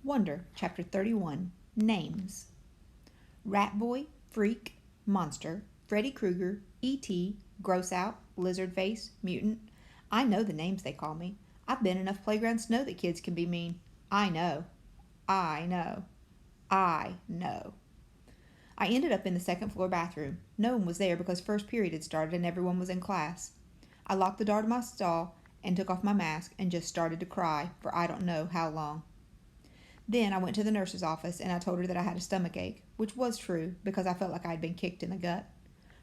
Wonder, Chapter 31, Names. Rat Boy, Freak, Monster, Freddy Krueger, E.T., Gross Out, Lizard Face, Mutant. I know the names they call me. I've been enough playgrounds to know that kids can be mean. I know. I know. I know. I ended up in the second floor bathroom. No one was there because first period had started and everyone was in class. I locked the door to my stall and took off my mask and just started to cry for I don't know how long. Then I went to the nurse's office and I told her that I had a stomach ache, which was true because I felt like I had been kicked in the gut.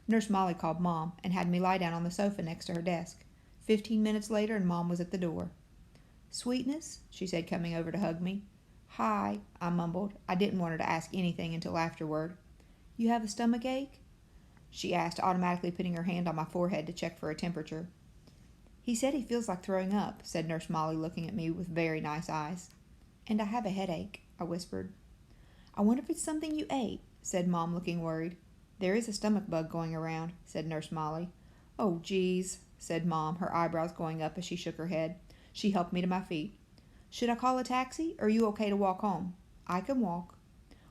Nurse Molly called Mom and had me lie down on the sofa next to her desk. 15 minutes later and Mom was at the door. "Sweetness," she said, coming over to hug me. "Hi," I mumbled. I didn't want her to ask anything until afterward. "You have a stomach ache?" she asked, automatically putting her hand on my forehead to check for a temperature. "He said he feels like throwing up," said Nurse Molly, looking at me with very nice eyes. "And I have a headache," I whispered. "I wonder if it's something you ate," said Mom, looking worried. "There is a stomach bug going around," said Nurse Molly. "Oh, geez," said Mom, her eyebrows going up as she shook her head. She helped me to my feet. "Should I call a taxi, or are you okay to walk home?" "I can walk."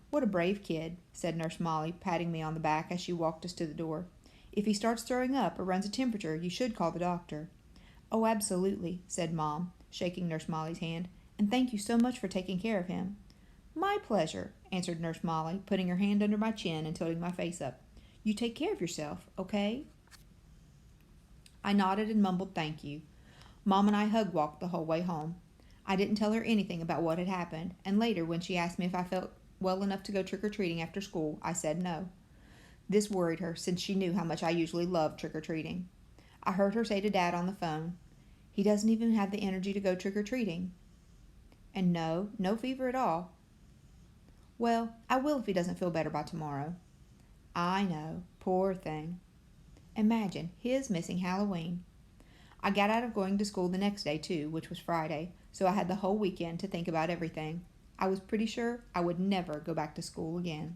"What a brave kid," said Nurse Molly, patting me on the back as she walked us to the door. "If he starts throwing up or runs a temperature, you should call the doctor." "Oh, absolutely," said Mom, shaking Nurse Molly's hand. "And thank you so much for taking care of him." "My pleasure," answered Nurse Molly, putting her hand under my chin and tilting my face up. "You take care of yourself, okay?" I nodded and mumbled thank you. Mom and I hug-walked the whole way home. I didn't tell her anything about what had happened, and later, when she asked me if I felt well enough to go trick-or-treating after school, I said no. This worried her, since she knew how much I usually loved trick-or-treating. I heard her say to Dad on the phone, "He doesn't even have the energy to go trick-or-treating." "And no fever at all." "Well, I will if he doesn't feel better by tomorrow." "I know. Poor thing." Imagine his missing Halloween. I got out of going to school the next day, too, which was Friday, so I had the whole weekend to think about everything. I was pretty sure I would never go back to school again.